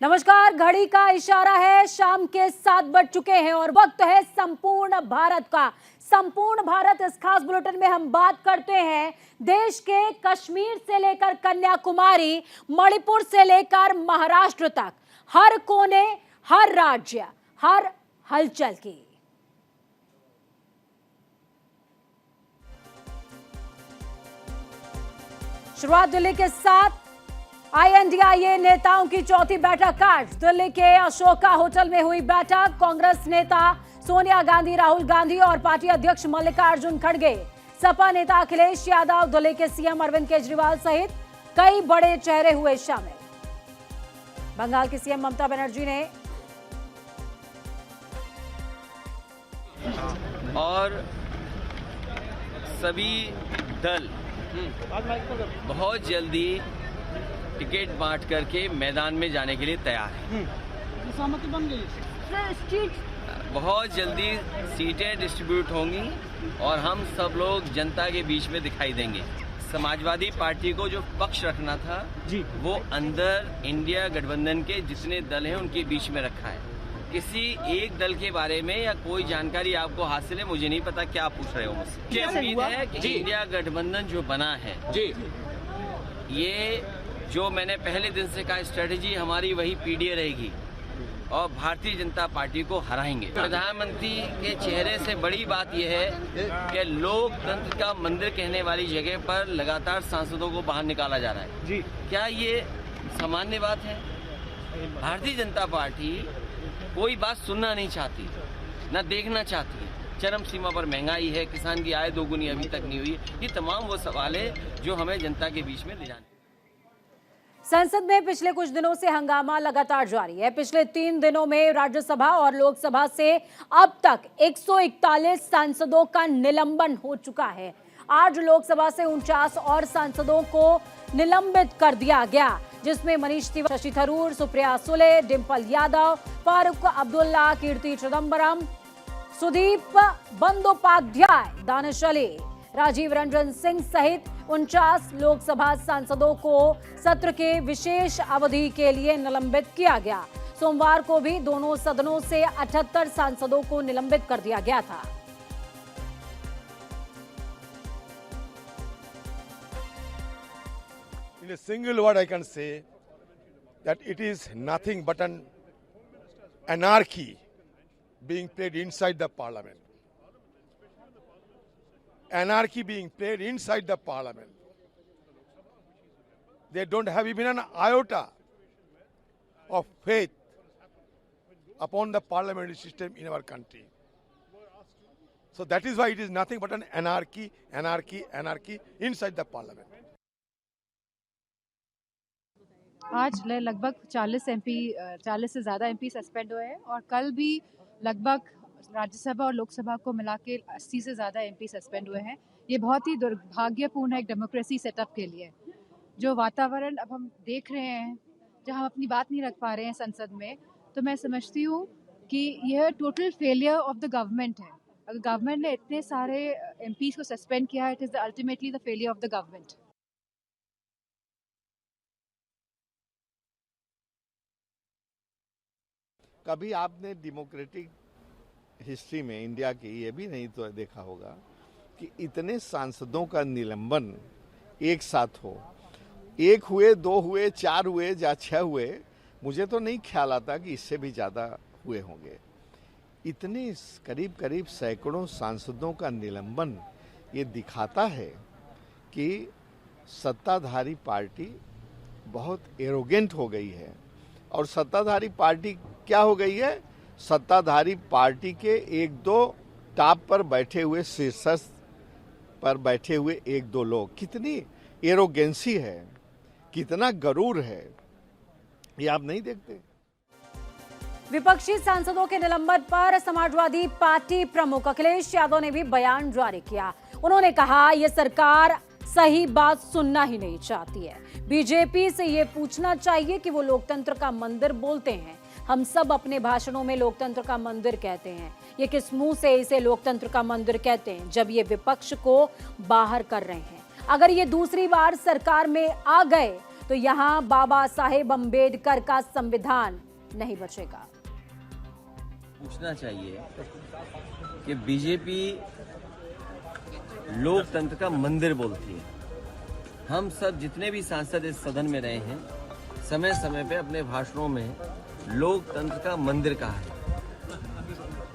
नमस्कार। घड़ी का इशारा है शाम के 7 बज चुके हैं और वक्त है संपूर्ण भारत का। संपूर्ण भारत इस खास बुलेटिन में हम बात करते हैं देश के कश्मीर से लेकर कन्याकुमारी, मणिपुर से लेकर महाराष्ट्र तक, हर कोने, हर राज्य, हर हलचल की। शुरुआत दिल्ली के साथ INDIA नेताओं की चौथी बैठक आज दिल्ली के अशोका होटल में हुई बैठक। कांग्रेस नेता सोनिया गांधी, राहुल गांधी और पार्टी अध्यक्ष मल्लिकार्जुन खड़गे, सपा नेता अखिलेश यादव, दिल्ली के सीएम अरविंद केजरीवाल सहित कई बड़े चेहरे हुए शामिल। बंगाल की सीएम ममता बनर्जी ने और सभी दल बहुत जल्दी टिकट बांट करके मैदान में जाने के लिए तैयार है। सहमति बन गई। बहुत जल्दी सीटें डिस्ट्रीब्यूट होंगी और हम सब लोग जनता के बीच में दिखाई देंगे। समाजवादी पार्टी को जो पक्ष रखना था जी, वो अंदर इंडिया गठबंधन के जितने दल हैं उनके बीच में रखा है। किसी एक दल के बारे में या कोई जानकारी आपको हासिल है, मुझे नहीं पता क्या पूछ रहे हो मुझसे। मुझे उम्मीद है कि इंडिया गठबंधन जो बना है जी, ये जो मैंने पहले दिन से कहा स्ट्रेटेजी हमारी वही पीडीए रहेगी और भारतीय जनता पार्टी को हराएंगे। प्रधानमंत्री के चेहरे से बड़ी बात यह है कि लोकतंत्र का मंदिर कहने वाली जगह पर लगातार सांसदों को बाहर निकाला जा रहा है जी। क्या ये सामान्य बात है? भारतीय जनता पार्टी कोई बात सुनना नहीं चाहती, न देखना चाहती है। चरम सीमा पर महंगाई है, किसान की आय दोगुनी अभी तक नहीं हुई। ये तमाम वो सवाल है जो हमें जनता के बीच में ले जाने। संसद में पिछले कुछ दिनों से हंगामा लगातार जारी है। पिछले 3 दिनों में राज्यसभा और लोकसभा से अब तक 141 सांसदों का निलंबन हो चुका है। आज लोकसभा से 49 और सांसदों को निलंबित कर दिया गया, जिसमें मनीष तिवारी, शशि थरूर, सुप्रिया सुले, डिंपल यादव, फारूक अब्दुल्ला, कीर्ति चिदम्बरम, सुदीप बंदोपाध्याय, दानिश अली, राजीव रंजन सिंह सहित 49 लोकसभा सांसदों को सत्र के विशेष अवधि के लिए निलंबित किया गया। सोमवार को भी दोनों सदनों से 78 सांसदों को निलंबित कर दिया गया था। In a single word I can say that it is nothing but an anarchy being played inside the parliament. Anarchy being played inside the parliament. They don't have even an iota of faith upon the parliamentary system in our country. So that is why it is nothing but an anarchy, anarchy, anarchy inside the parliament. आज लगभग 40 से ज़्यादा MP suspend हुए हैं और कल भी लगभग राज्यसभा और लोकसभा को मिला के 80 से ज़्यादा एमपी सस्पेंड हुए हैं। ये बहुत ही दुर्भाग्यपूर्ण है एक डेमोक्रेसी सेटअप के लिए। जो वातावरण अब हम देख रहे हैं, जहां हम अपनी बात नहीं रख पा रहे हैं संसद में, तो मैं समझती हूँ कि यह total failure of the government है। अगर गवर्नमेंट ने इतने सारे एमपीज को सस्पेंड किया है, it is ultimately the failure of the government. कभी आपने डेमोक्रेटिक हिस्ट्री में इंडिया की ये भी नहीं तो देखा होगा कि इतने सांसदों का निलंबन एक साथ हो। 1 हुए, 2 हुए, 4 हुए या 6 हुए, मुझे तो नहीं ख्याल आता कि इससे भी ज़्यादा हुए होंगे। इतने करीब करीब सैकड़ों सांसदों का निलंबन ये दिखाता है कि सत्ताधारी पार्टी बहुत एरोगेंट हो गई है। और सत्ताधारी पार्टी क्या हो गई है? सत्ताधारी पार्टी के 1-2 टॉप पर बैठे हुए, शीर्षस्थ पर बैठे हुए 1-2 लोग, कितनी एरोगेंसी है, कितना गरूर है, ये आप नहीं देखते। विपक्षी सांसदों के निलंबन पर समाजवादी पार्टी प्रमुख अखिलेश यादव ने भी बयान जारी किया। उन्होंने कहा यह सरकार सही बात सुनना ही नहीं चाहती है। बीजेपी से ये पूछना चाहिए कि वो लोकतंत्र का मंदिर बोलते हैं। हम सब अपने भाषणों में लोकतंत्र का मंदिर कहते हैं। ये किस मुंह से इसे लोकतंत्र का मंदिर कहते हैं जब ये विपक्ष को बाहर कर रहे हैं? अगर ये दूसरी बार सरकार में आ गए तो यहां बाबा साहेब अंबेडकर का संविधान नहीं बचेगा। पूछना चाहिए कि बीजेपी लोकतंत्र का मंदिर बोलती है। हम सब जितने भी सांसद इस सदन में रहे हैं, समय समय पे अपने भाषणों में लोकतंत्र का मंदिर कहा है।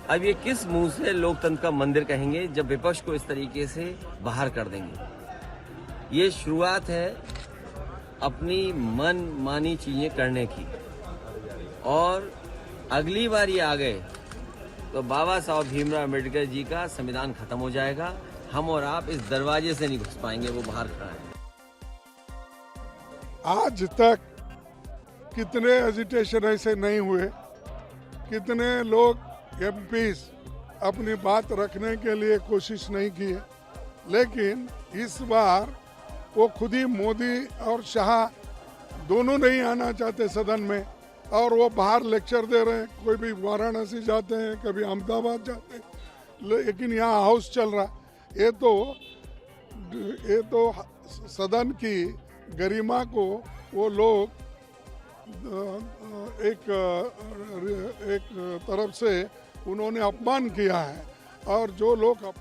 अब ये किस मुंह से लोकतंत्र का मंदिर कहेंगे जब विपक्ष को इस तरीके से बाहर कर देंगे। ये शुरुआत है अपनी मन मानी चीजें करने की, और अगली बार ये आ गए तो बाबा साहब भीमराव अम्बेडकर जी का संविधान खत्म हो जाएगा। हम और आप इस दरवाजे से नहीं घुस पाएंगे, वो बाहर खड़ा है। आज तक कितने एजिटेशन ऐसे नहीं हुए, कितने लोग एमपीज अपनी बात रखने के लिए कोशिश नहीं की है, लेकिन इस बार वो खुद ही मोदी और शाह दोनों नहीं आना चाहते सदन में, और वो बाहर लेक्चर दे रहे हैं। कोई भी वाराणसी जाते हैं, कभी अहमदाबाद जाते हैं, लेकिन यहाँ हाउस चल रहा। ये तो सदन की गरिमा को वो लोग एक तरफ से उन्होंने अपमान किया है, और जो लोग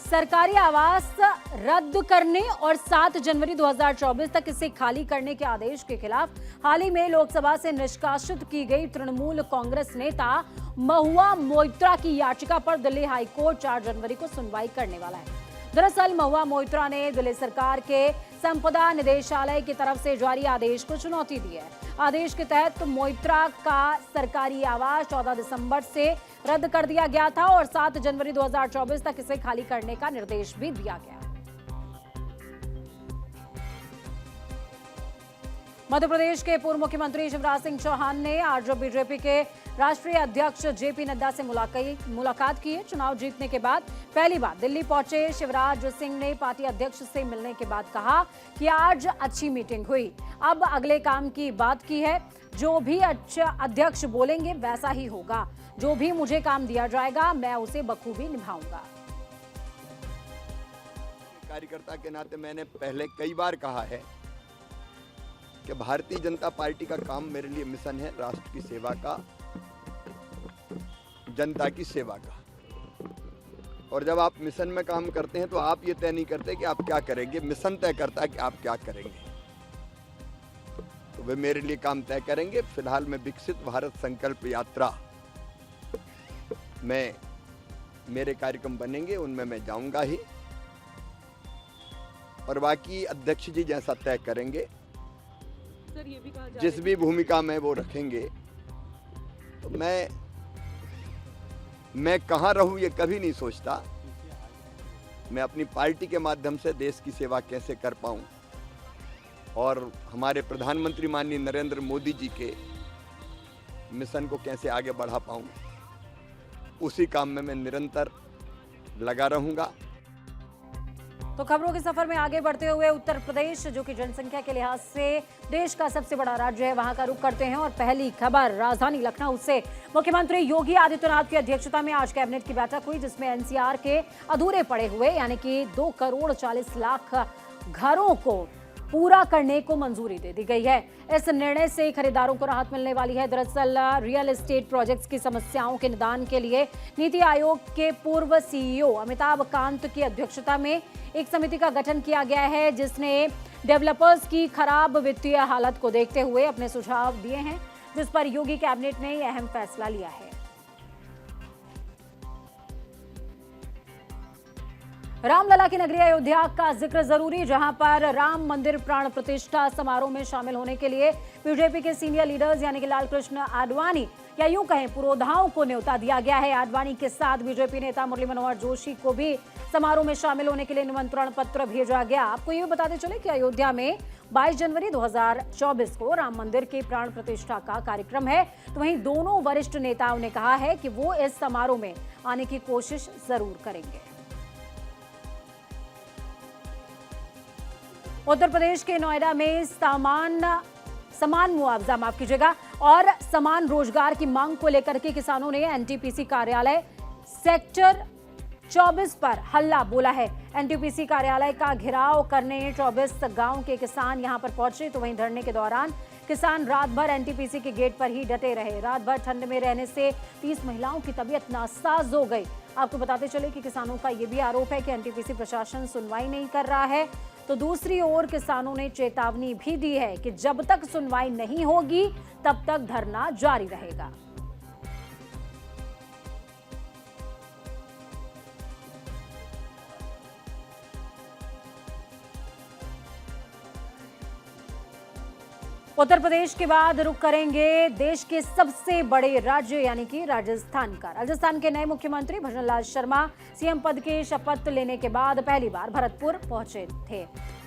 सरकारी आवास रद्द करने और 7 जनवरी 2024 तक इसे खाली करने के आदेश के खिलाफ हाल ही में लोकसभा से निष्कासित की गई तृणमूल कांग्रेस नेता महुआ मोइत्रा की याचिका पर दिल्ली हाईकोर्ट 4 जनवरी को सुनवाई करने वाला है। दरअसल महुआ मोइत्रा ने दिल्ली सरकार के संपदा निदेशालय की तरफ से जारी आदेश को चुनौती दी है। आदेश के तहत मोइत्रा का सरकारी आवास 14 दिसंबर से रद्द कर दिया गया था और 7 जनवरी 2024 तक इसे खाली करने का निर्देश भी दिया गया। मध्य प्रदेश के पूर्व मुख्यमंत्री शिवराज सिंह चौहान ने आज बीजेपी के राष्ट्रीय अध्यक्ष जेपी नड्डा से मुलाकात की है। चुनाव जीतने के बाद पहली बार दिल्ली पहुंचे शिवराज सिंह ने पार्टी अध्यक्ष से मिलने के बाद कहा कि आज अच्छी मीटिंग हुई, अब अगले काम की बात की है। जो भी अच्छा अध्यक्ष बोलेंगे वैसा ही होगा, जो भी मुझे काम दिया जाएगा मैं उसे बखूबी निभाऊंगा। कार्यकर्ता के नाते मैंने पहले कई बार कहा है कि भारतीय जनता पार्टी का काम मेरे लिए मिशन है राष्ट्र की सेवा का, जनता की सेवा का। और जब आप मिशन में काम करते हैं तो आप ये तय नहीं करते कि आप क्या करेंगे, मिशन तय करता है कि आप क्या करेंगे। तो वे मेरे लिए काम तय करेंगे। फिलहाल मैं विकसित भारत संकल्प यात्रा में मेरे कार्यक्रम बनेंगे, उनमें मैं जाऊंगा ही, और बाकी अध्यक्ष जी जैसा तय करेंगे, जिस भी भूमिका में वो रखेंगे। तो मैं कहाँ रहूं ये कभी नहीं सोचता। मैं अपनी पार्टी के माध्यम से देश की सेवा कैसे कर पाऊं और हमारे प्रधानमंत्री माननीय नरेंद्र मोदी जी के मिशन को कैसे आगे बढ़ा पाऊं, उसी काम में मैं निरंतर लगा रहूंगा। तो खबरों के सफर में आगे बढ़ते हुए उत्तर प्रदेश, जो कि जनसंख्या के लिहाज से देश का सबसे बड़ा राज्य है, वहां का रुख करते हैं। और पहली खबर राजधानी लखनऊ से। मुख्यमंत्री योगी आदित्यनाथ की अध्यक्षता में आज कैबिनेट की बैठक हुई, जिसमें एनसीआर के अधूरे पड़े हुए यानी कि 2,40,00,000 घरों को पूरा करने को मंजूरी दे दी गई है। इस निर्णय से खरीदारों को राहत मिलने वाली है। दरअसल रियल एस्टेट प्रोजेक्ट्स की समस्याओं के निदान के लिए नीति आयोग के पूर्व सीईओ अमिताभ कांत की अध्यक्षता में एक समिति का गठन किया गया है, जिसने डेवलपर्स की खराब वित्तीय हालत को देखते हुए अपने सुझाव दिए हैं, जिस पर योगी कैबिनेट ने अहम फैसला लिया है। रामलला की नगरी अयोध्या का जिक्र जरूरी, जहां पर राम मंदिर प्राण प्रतिष्ठा समारोह में शामिल होने के लिए बीजेपी के सीनियर लीडर्स यानी कि लालकृष्ण आडवाणी या यूं कहें पुरोधाओं को न्योता दिया गया है। आडवाणी के साथ बीजेपी नेता मुरली मनोहर जोशी को भी समारोह में शामिल होने के लिए निमंत्रण पत्र भेजा गया। आपको ये बताते चले कि अयोध्या में 22 जनवरी 2024 को राम मंदिर की प्राण प्रतिष्ठा का कार्यक्रम है। तो वहीं दोनों वरिष्ठ नेताओं ने कहा है कि वो इस समारोह में आने की कोशिश जरूर करेंगे। उत्तर प्रदेश के नोएडा में समान मुआवजा और समान रोजगार की मांग को लेकर के किसानों ने एनटीपीसी कार्यालय सेक्टर 24 पर हल्ला बोला है। एनटीपीसी कार्यालय का घेराव करने 24 गांव के किसान यहां पर पहुंचे, तो वहीं धरने के दौरान किसान रात भर एनटीपीसी के गेट पर ही डटे रहे। रात भर ठंड में रहने से 30 महिलाओं की तबीयत नासाज हो गई। आपको बताते चले कि किसानों का यह भी आरोप है कि एनटीपीसी प्रशासन सुनवाई नहीं कर रहा है। तो दूसरी ओर किसानों ने चेतावनी भी दी है कि जब तक सुनवाई नहीं होगी तब तक धरना जारी रहेगा। उत्तर प्रदेश के बाद रुख करेंगे देश के सबसे बड़े राज्य यानी कि राजस्थान का। राजस्थान के नए मुख्यमंत्री भजनलाल शर्मा सीएम पद के शपथ लेने के बाद पहली बार भरतपुर पहुंचे थे।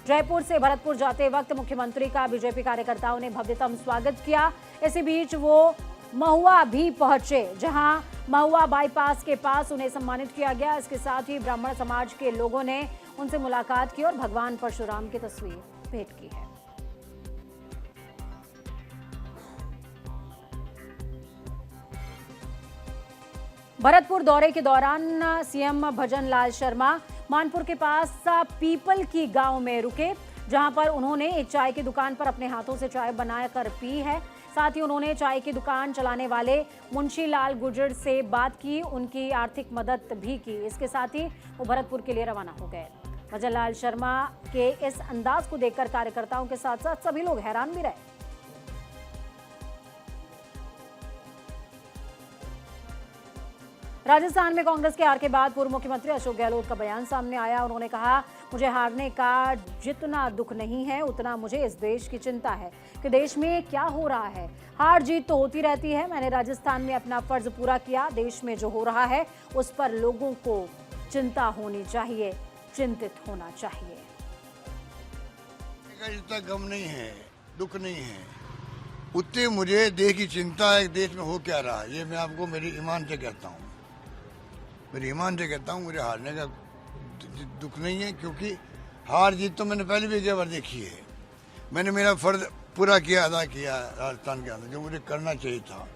जयपुर से भरतपुर जाते वक्त मुख्यमंत्री का बीजेपी कार्यकर्ताओं ने भव्यतम स्वागत किया। इसी बीच वो महुआ भी पहुंचे, जहां महुआ बाईपास के पास उन्हें सम्मानित किया गया। इसके साथ ही ब्राह्मण समाज के लोगों ने उनसे मुलाकात की और भगवान परशुराम की तस्वीर भेंट की है। भरतपुर दौरे के दौरान सीएम भजनलाल शर्मा मानपुर के पास पीपल की गांव में रुके, जहां पर उन्होंने एक चाय की दुकान पर अपने हाथों से चाय बनाकर पी है। साथ ही उन्होंने चाय की दुकान चलाने वाले मुंशी लाल गुर्जर से बात की, उनकी आर्थिक मदद भी की। इसके साथ ही वो भरतपुर के लिए रवाना हो गए। भजनलाल शर्मा के इस अंदाज को देखकर कार्यकर्ताओं के साथ साथ सभी लोग हैरान भी रहे। राजस्थान में कांग्रेस के हार के बाद पूर्व मुख्यमंत्री अशोक गहलोत का बयान सामने आया। उन्होंने कहा, मुझे हारने का जितना दुख नहीं है उतना मुझे इस देश की चिंता है कि देश में क्या हो रहा है। हार जीत तो होती रहती है, मैंने राजस्थान में अपना फर्ज पूरा किया। देश में जो हो रहा है उस पर लोगों को चिंता होनी चाहिए, चिंतित होना चाहिए। इतना गम नहीं है, दुख नहीं है, उतने मुझे देश की चिंता है, देश में हो क्या रहा है। ये मैं आपको मेरी ईमान से कहता हूँ, मेरी ईमान से कहता हूँ, मुझे हारने का दुख नहीं है, क्योंकि हार जीत तो मैंने पहले भी कई बार देखी है। मैंने मेरा फर्ज पूरा किया, अदा किया राजस्थान के अंदर, जो मुझे करना चाहिए था।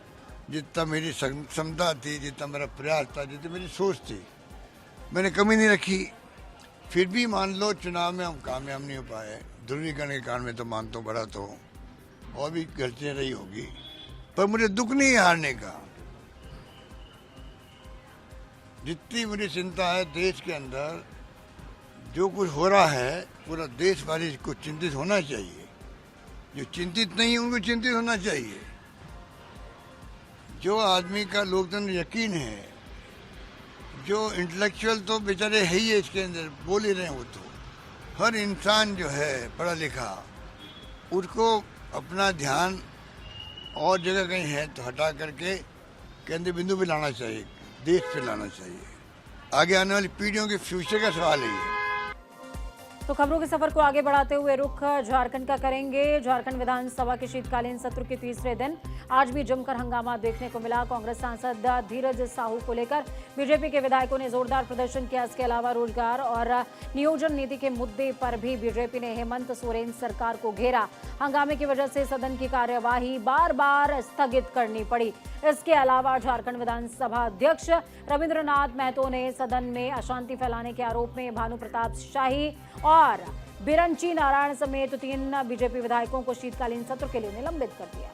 जितना मेरी क्षमता थी, जितना मेरा प्रयास था, जितनी मेरी सोच थी, मैंने कमी नहीं रखी। फिर भी मान लो चुनाव में हम कामयाब नहीं हो पाए, ध्रुवीकरण के कारण में तो मानता हूँ बड़ा तो और भी गलतियाँ रही होगी, पर मुझे दुख नहीं है हारने का। जितनी मुझे चिंता है देश के अंदर जो कुछ हो रहा है, पूरा देशवासी को चिंतित होना चाहिए। जो चिंतित नहीं है उनको चिंतित होना चाहिए। जो आदमी का लोकतंत्र यकीन है, जो इंटेलेक्चुअल तो बेचारे है ही है इसके अंदर, बोल ही रहे हैं वो तो। हर इंसान जो है पढ़ा लिखा, उसको अपना ध्यान और जगह कहीं है तो हटा करके केंद्र बिंदु पे लाना चाहिए, देश पे लाना चाहिए। आगे आने वाली पीढ़ियों के फ्यूचर का सवाल है ये। तो खबरों के सफर को आगे बढ़ाते हुए रुख झारखंड का करेंगे। झारखंड विधानसभा के शीतकालीन सत्र के तीसरे दिन आज भी जमकर हंगामा देखने को मिला। कांग्रेस सांसद धीरज साहू को लेकर बीजेपी के विधायकों ने जोरदार प्रदर्शन किया। इसके अलावा रोजगार और नियोजन नीति के मुद्दे पर भी बीजेपी ने हेमंत सोरेन सरकार को घेरा। हंगामे की वजह से सदन की कार्यवाही बार बार स्थगित करनी पड़ी। इसके अलावा झारखंड विधानसभा अध्यक्ष रविंद्रनाथ महतो ने सदन में अशांति फैलाने के आरोप में भानु प्रताप शाही और बिरंची नारायण समेत 3 बीजेपी विधायकों को शीतकालीन सत्र के लिए निलंबित कर दिया।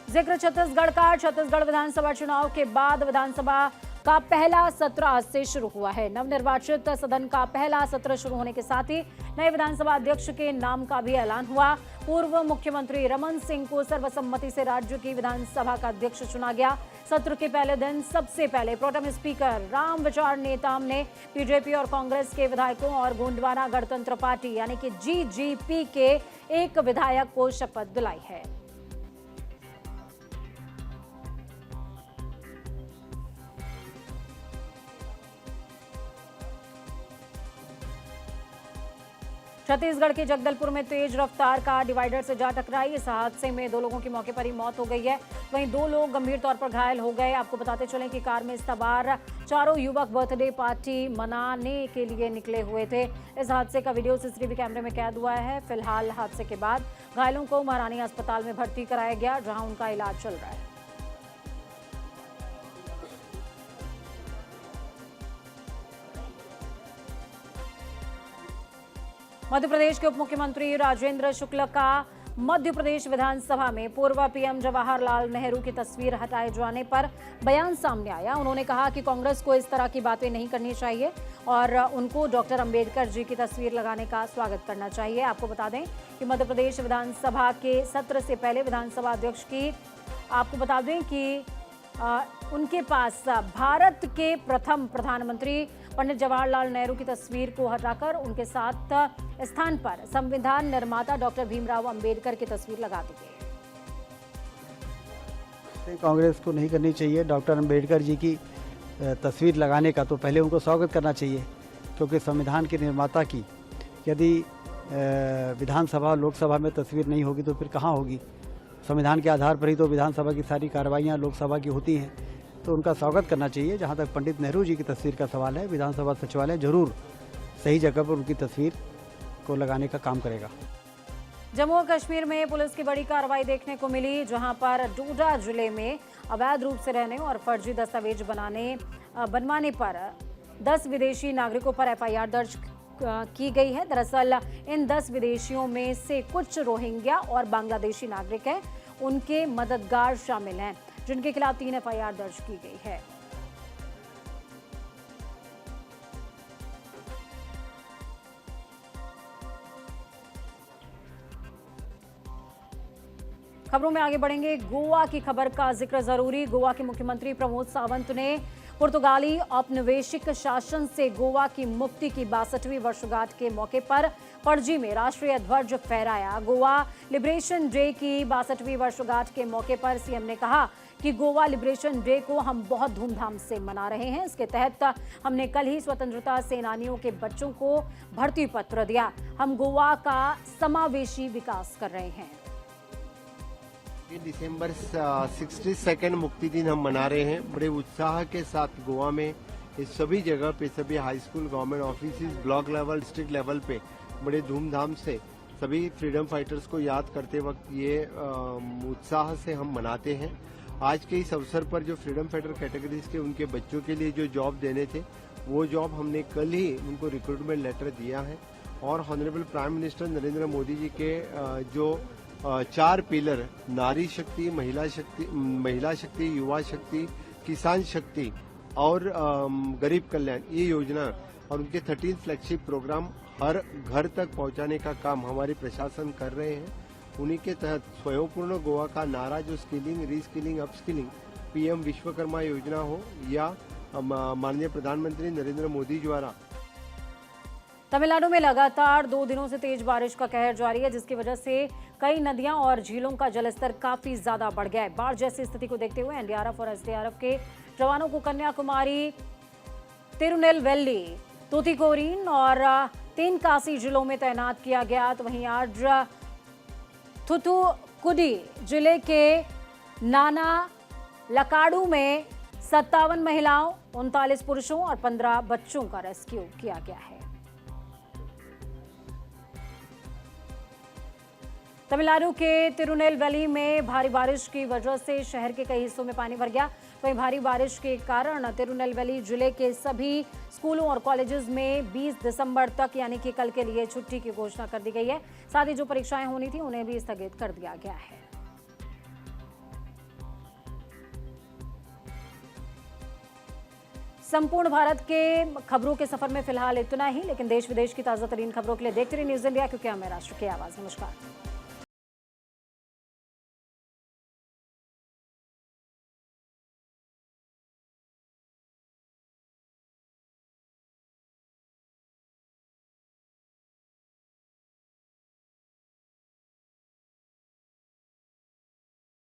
जिक्र छत्तीसगढ़ का। छत्तीसगढ़ विधानसभा चुनाव के बाद विधानसभा का पहला सत्र आज से शुरू हुआ है। नवनिर्वाचित सदन का पहला सत्र शुरू होने के साथ ही नए विधानसभा अध्यक्ष के नाम का भी ऐलान हुआ। पूर्व मुख्यमंत्री रमन सिंह को सर्वसम्मति से राज्य की विधानसभा का अध्यक्ष चुना गया। सत्र के पहले दिन सबसे पहले प्रोटेम स्पीकर राम विचार नेताम ने बीजेपी और कांग्रेस के विधायकों और गोंडवाना गणतंत्र पार्टी यानी कि जीजीपी के एक विधायक को शपथ दिलाई है। छत्तीसगढ़ के जगदलपुर में तेज रफ्तार कार डिवाइडर से जा टकराई। इस हादसे में 2 लोगों की मौके पर ही मौत हो गई है, वहीं 2 लोग गंभीर तौर पर घायल हो गए। आपको बताते चलें कि कार में सवार 4 युवक बर्थडे पार्टी मनाने के लिए निकले हुए थे। इस हादसे का वीडियो सीसीटीवी कैमरे में कैद हुआ है। फिलहाल हादसे के बाद घायलों को महारानी अस्पताल में भर्ती कराया गया, जहां उनका इलाज चल रहा है। मध्य प्रदेश के उप मुख्यमंत्री राजेंद्र शुक्ल का मध्य प्रदेश विधानसभा में पूर्व पीएम जवाहरलाल नेहरू की तस्वीर हटाए जाने पर बयान सामने आया। उन्होंने कहा कि कांग्रेस को इस तरह की बातें नहीं करनी चाहिए और उनको डॉक्टर अंबेडकर जी की तस्वीर लगाने का स्वागत करना चाहिए। आपको बता दें कि मध्य प्रदेश विधानसभा के सत्र से पहले विधानसभा अध्यक्ष की आपको बता दें कि उनके पास भारत के प्रथम प्रधानमंत्री पंडित जवाहरलाल नेहरू की तस्वीर को हटाकर उनके साथ स्थान पर संविधान निर्माता डॉक्टर भीमराव अंबेडकर की तस्वीर लगा दी गई। कांग्रेस को नहीं करनी चाहिए डॉक्टर अंबेडकर जी की तस्वीर लगाने का, तो पहले उनको स्वागत करना चाहिए, क्योंकि संविधान के निर्माता की यदि विधानसभा लोकसभा में तस्वीर नहीं होगी तो फिर कहाँ होगी। संविधान के आधार पर ही तो विधानसभा की सारी कार्रवाइयाँ लोकसभा की होती हैं, तो उनका स्वागत करना चाहिए। जहाँ तक पंडित नेहरू जी की तस्वीर का सवाल है, विधानसभा सचिवालय जरूर सही जगह पर उनकी तस्वीर को लगाने का काम करेगा। जम्मू और कश्मीर में पुलिस की बड़ी कार्रवाई देखने को मिली, जहां पर डोडा जिले में अवैध रूप से रहने और फर्जी दस्तावेज बनवाने पर 10 विदेशी नागरिकों पर एफआईआर दर्ज की गई है। दरअसल इन 10 विदेशियों में से कुछ रोहिंग्या और बांग्लादेशी नागरिक हैं। उनके मददगार शामिल हैं, जिनके खिलाफ 3 एफआईआर दर्ज की गई है। खबरों में आगे बढ़ेंगे। गोवा की खबर का जिक्र जरूरी। गोवा के मुख्यमंत्री प्रमोद सावंत ने पुर्तगाली औपनिवेशिक शासन से गोवा की मुक्ति की 62वीं वर्षगांठ के मौके पर पणजी में राष्ट्रीय ध्वज फहराया। गोवा लिबरेशन डे की 62वीं वर्षगांठ के मौके पर सीएम ने कहा कि गोवा लिबरेशन डे को हम बहुत धूमधाम से मना रहे हैं। इसके तहत हमने कल ही स्वतंत्रता सेनानियों के बच्चों को भर्ती पत्र दिया। हम गोवा का समावेशी विकास कर रहे हैं। दिसंबर 62nd मुक्ति दिन हम मना रहे हैं बड़े उत्साह के साथ। गोवा में इस सभी जगह पे, सभी high school, government office, block level, district level पे बड़े धूमधाम से सभी फ्रीडम फाइटर्स को याद करते वक्त ये उत्साह से हम मनाते हैं। आज के इस अवसर पर जो फ्रीडम फाइटर कैटेगरीज के उनके बच्चों के लिए जो जॉब देने थे, वो जॉब हमने कल ही उनको रिक्रूटमेंट लेटर दिया है। और honourable prime minister Narendra Modi ji के जो 4 पिलर, नारी शक्ति, महिला शक्ति, युवा शक्ति, किसान शक्ति और गरीब कल्याण, ये योजना और उनके 13 फ्लैगशिप प्रोग्राम हर घर तक पहुंचाने का काम हमारे प्रशासन कर रहे हैं। उन्हीं के तहत स्वयंपूर्ण गोवा का नारा जो skilling, reskilling, upskilling, PM Vishwakarma योजना हो या माननीय प्रधानमंत्री नरेंद्र मोदी द्वारा। तमिलनाडु में लगातार 2 दिनों से तेज बारिश का कहर जारी है, जिसकी वजह से कई नदियां और झीलों का जलस्तर काफी ज्यादा बढ़ गया है। बाढ़ जैसी स्थिति को देखते हुए एनडीआरएफ और एसडीआरएफ के जवानों को कन्याकुमारी, तिरुनेलवेली, तूतीकोरिन और तेनकासी जिलों में तैनात किया गया। तो वहीं आज थूथुकुडी जिले के नाना लकाडू में 57 महिलाओं, 39 पुरुषों और 15 बच्चों का रेस्क्यू किया गया है। तमिलनाडु के तिरुनेलवेली में भारी बारिश की वजह से शहर के कई हिस्सों में पानी भर गया। वहीं भारी बारिश के कारण तिरुनेलवेली जिले के सभी स्कूलों और कॉलेजेस में 20 दिसंबर तक यानी कि कल के लिए छुट्टी की घोषणा कर दी गई है। साथ ही जो परीक्षाएं होनी थी उन्हें भी स्थगित कर दिया गया है। संपूर्ण भारत के खबरों के सफर में फिलहाल इतना ही, लेकिन देश विदेश की ताजा तरीन खबरों के लिए देखते रहिए न्यूज़ इंडिया, क्योंकि हमें राष्ट्र की आवाज। नमस्कार।